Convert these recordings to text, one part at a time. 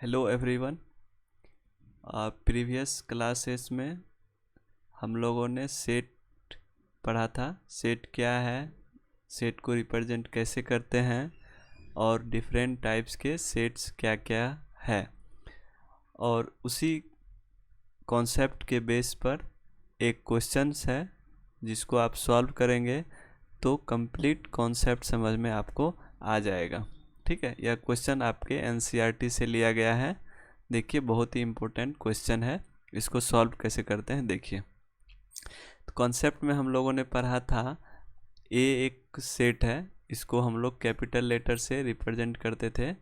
Hello everyone. Previous classes में हम लोगों ने सेट पढ़ा था। सेट क्या है, सेट को रिप्रेजेंट कैसे करते हैं और डिफरेंट टाइप्स के सेट्स क्या क्या है, और उसी कॉन्सेप्ट के बेस पर एक क्वेश्चंस है जिसको आप सॉल्व करेंगे तो कंप्लीट कॉन्सेप्ट समझ में आपको आ जाएगा। ठीक है, यह क्वेश्चन आपके एनसीईआरटी से लिया गया है। देखिए, बहुत ही इम्पोर्टेंट क्वेश्चन है। इसको सॉल्व कैसे करते हैं देखिए। तो कॉन्सेप्ट में हम लोगों ने पढ़ा था ए एक सेट है, इसको हम लोग कैपिटल लेटर से रिप्रेजेंट करते थे,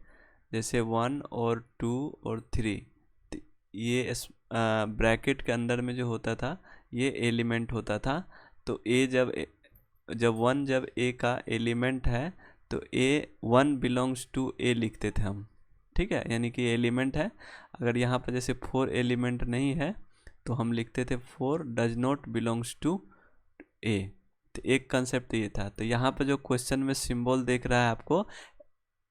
जैसे 1 और 2 और 3। ये ब्रैकेट के अंदर में जो होता था ये एलिमेंट होता था। तो ए जब 1 जब ए का एलिमेंट है तो ए 1 बिलोंग्स टू ए लिखते थे हम। ठीक है, यानी कि एलिमेंट है। अगर यहाँ पर जैसे 4 एलिमेंट नहीं है तो हम लिखते थे 4 डज नॉट बिलोंग्स टू ए। तो एक कंसेप्ट ये था। तो यहाँ पर जो क्वेश्चन में सिंबल देख रहा है आपको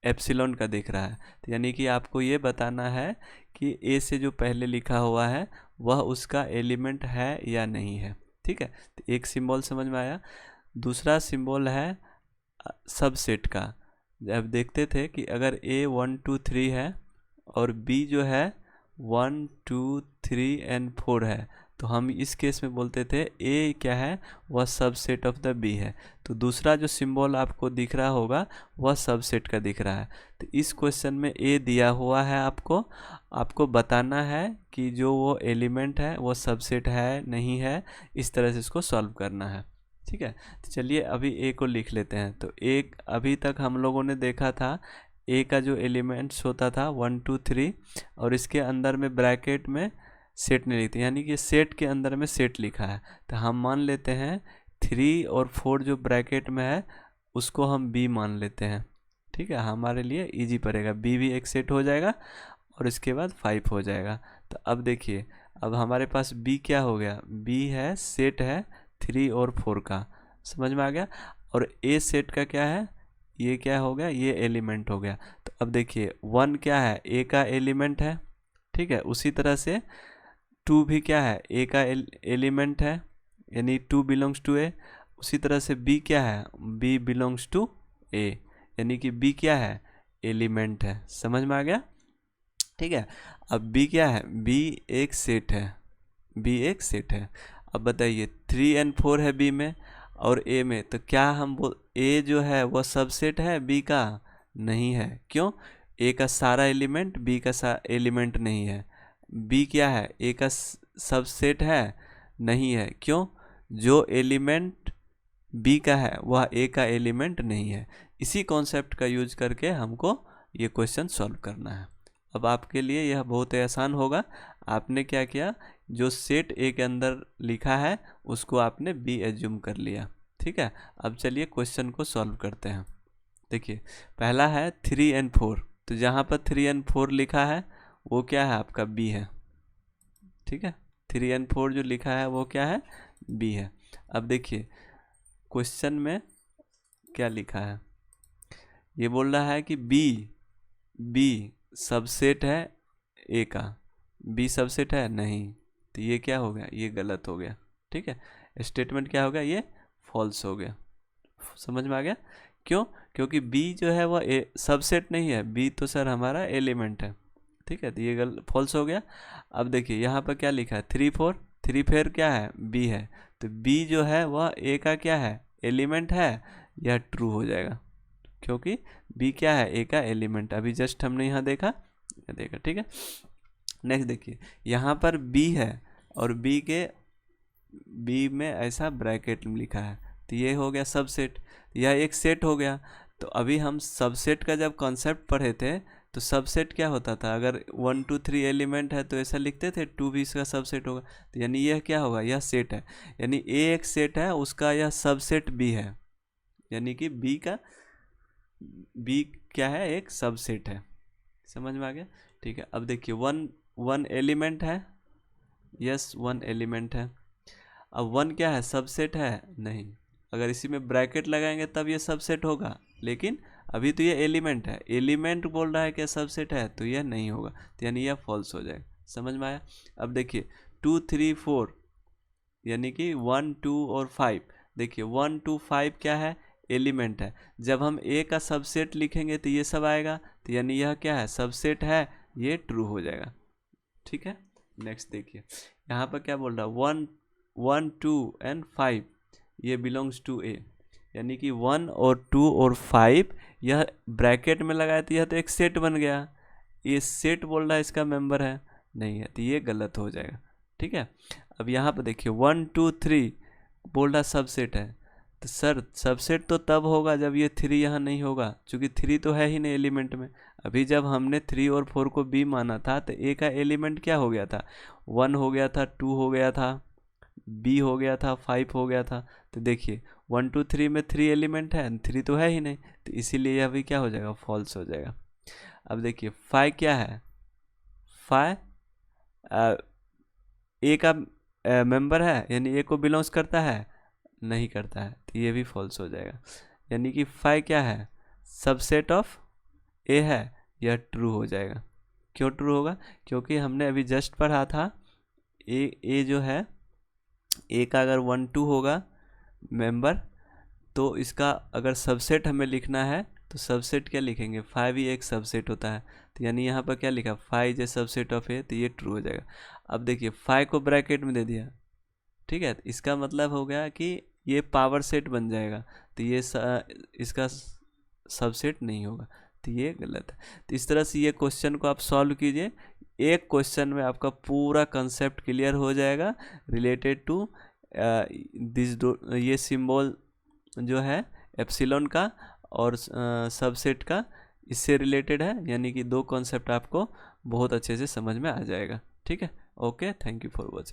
एप्सिलॉन का दिख रहा है, तो यानी कि आपको ये बताना है कि ए से जो पहले लिखा हुआ है वह उसका एलिमेंट है या नहीं है। ठीक है, तो एक सिंबल समझ में आया। दूसरा सिंबल है सबसेट का। जब देखते थे कि अगर ए 1 2 3 है और बी जो है 1 2 3 एंड 4 है, तो हम इस केस में बोलते थे ए क्या है, वह सबसेट ऑफ द बी है। तो दूसरा जो सिंबल आपको दिख रहा होगा वह सबसेट का दिख रहा है। तो इस क्वेश्चन में ए दिया हुआ है, आपको बताना है कि जो वो एलिमेंट है वो सबसेट है नहीं है। इस तरह से इसको सॉल्व करना है। ठीक है, तो चलिए अभी ए को लिख लेते हैं। तो एक अभी तक हम लोगों ने देखा था ए का जो एलिमेंट्स होता था 1 2 3, और इसके अंदर में ब्रैकेट में सेट नहीं लिखते, यानी कि सेट के अंदर में सेट लिखा है। तो हम मान लेते हैं 3 और 4 जो ब्रैकेट में है उसको हम बी मान लेते हैं। ठीक है, हमारे लिए इजी पड़ेगा, बी भी एक सेट हो जाएगा और इसके बाद 5 हो जाएगा। तो अब देखिए, अब हमारे पास बी क्या हो गया, बी है सेट है 3 और 4 का, समझ में आ गया। और ए सेट का क्या है, ये क्या हो गया, ये एलिमेंट हो गया। तो अब देखिए 1 क्या है, ए का एलिमेंट है। ठीक है, उसी तरह से 2 भी क्या है, ए का एलिमेंट है, यानी 2 बिलोंग्स टू ए। उसी तरह से बी क्या है, बी बिलोंग्स टू ए, यानी कि बी क्या है, एलिमेंट है। समझ में आ गया। ठीक है, अब बी क्या है, बी एक सेट है, बी एक सेट है। अब बताइए 3 एंड 4 है बी में और ए में, तो क्या हम ए जो है वह सबसेट है बी का, नहीं है। क्यों, ए का सारा एलिमेंट बी का एलिमेंट नहीं है। बी क्या है, ए का सबसेट है, नहीं है। क्यों, जो एलिमेंट बी का है वह ए का एलिमेंट नहीं है। इसी कॉन्सेप्ट का यूज करके हमको ये क्वेश्चन सॉल्व करना है। अब आपके लिए यह बहुत ही आसान होगा। आपने क्या किया, जो सेट ए के अंदर लिखा है उसको आपने बी एज्यूम कर लिया। ठीक है, अब चलिए क्वेश्चन को सॉल्व करते हैं। देखिए, पहला है 3 एंड 4, तो जहाँ पर 3 एंड 4 लिखा है वो क्या है, आपका बी है। ठीक है, 3 एंड 4 जो लिखा है वो क्या है, बी है। अब देखिए क्वेश्चन में क्या लिखा है, ये बोल रहा है कि बी सबसेट है ए का, बी सबसेट है नहीं। तो ये क्या हो गया, ये गलत हो गया। ठीक है, स्टेटमेंट क्या हो गया, ये फॉल्स हो गया। समझ में आ गया। क्यों, क्योंकि बी जो है वह ए सबसेट नहीं है, बी तो सर हमारा एलिमेंट है। ठीक है, तो ये फॉल्स हो गया। अब देखिए यहाँ पर क्या लिखा है, 3 4, 3 4 क्या है, बी है। तो बी जो है वह ए का क्या है, एलिमेंट है, यह ट्रू हो जाएगा क्योंकि बी क्या है, ए का एलिमेंट। अभी जस्ट हमने यहाँ देखा। ठीक है, नेक्स्ट देखिए, यहाँ पर बी है और बी में ऐसा ब्रैकेट में लिखा है, तो ये हो गया सबसेट, यह एक सेट हो गया। तो अभी हम सबसेट का जब कॉन्सेप्ट पढ़े थे तो सबसेट क्या होता था, अगर 1 2 3 एलिमेंट है तो ऐसा लिखते थे 2 भी इसका सबसेट होगा। तो यानी यह क्या होगा, यह सेट है, यानी ए एक सेट है, उसका यह सबसेट बी है, यानी कि बी क्या है, एक सबसेट है। समझ में आ गया। ठीक है, अब देखिए 1 एलिमेंट है, यस 1 एलिमेंट है। अब 1 क्या है, सबसेट है नहीं। अगर इसी में ब्रैकेट लगाएंगे तब ये सबसेट होगा, लेकिन अभी तो ये एलिमेंट है, एलिमेंट बोल रहा है कि सबसेट है, तो यह नहीं होगा, तो यानी यह फॉल्स हो जाएगा। समझ में आया? अब देखिए 2 3 4 यानी कि 1 2 और 5, देखिए 1 2 5 क्या है, एलिमेंट है। जब हम ए का सबसेट लिखेंगे तो ये सब आएगा, तो यानी यह क्या है, सबसेट है, ये ट्रू हो जाएगा। ठीक है, नेक्स्ट देखिए यहाँ पर क्या बोल रहा है, 1 1 2 एंड 5 ये बिलोंग्स टू ए, यानी कि 1 और 2 और 5 यह ब्रैकेट में लगाया तो यह तो एक सेट बन गया, ये सेट बोल रहा है इसका मेंबर है, नहीं है, तो ये गलत हो जाएगा। ठीक है, अब यहाँ पर देखिए 1 2 3 बोल रहा सबसेट है, तो सर सबसेट तो तब होगा जब ये 3 यहाँ नहीं होगा, क्योंकि 3 तो है ही नहीं एलिमेंट में। अभी जब हमने 3 और 4 को बी माना था तो ए का एलिमेंट क्या हो गया था, 1 हो गया था, 2 हो गया था, बी हो गया था, 5 हो गया था। तो देखिए 1 2 3 में 3 एलिमेंट है, 3 तो है ही नहीं, तो इसीलिए यह भी क्या हो जाएगा, फॉल्स हो जाएगा। अब देखिए 5 क्या है, 5 ए का मेंबर है, यानी ए को बिलोंग्स करता है, नहीं करता है, तो ये भी फॉल्स हो जाएगा। यानी कि 5 क्या है, सबसेट ऑफ ए है, यह ट्रू हो जाएगा। क्यों ट्रू होगा, क्योंकि हमने अभी जस्ट पढ़ा था ए जो है, ए का अगर 1 2 होगा मेंबर, तो इसका अगर सबसेट हमें लिखना है तो सबसेट क्या लिखेंगे, 5 ही एक सबसेट होता है, तो यानी यहाँ पर क्या लिखा, 5 इज सबसेट ऑफ ए, तो ये ट्रू हो जाएगा। अब देखिए 5 को ब्रैकेट में दे दिया, ठीक है, इसका मतलब हो गया कि ये पावर सेट बन जाएगा, तो ये इसका सबसेट नहीं होगा, तो ये गलत है। तो इस तरह से ये क्वेश्चन को आप सॉल्व कीजिए, एक क्वेश्चन में आपका पूरा कंसेप्ट क्लियर हो जाएगा रिलेटेड टू ये सिंबल जो है एप्सिलॉन का और सबसेट का, इससे रिलेटेड है, यानी कि दो कॉन्सेप्ट आपको बहुत अच्छे से समझ में आ जाएगा। ठीक है, okay, thank you for watching.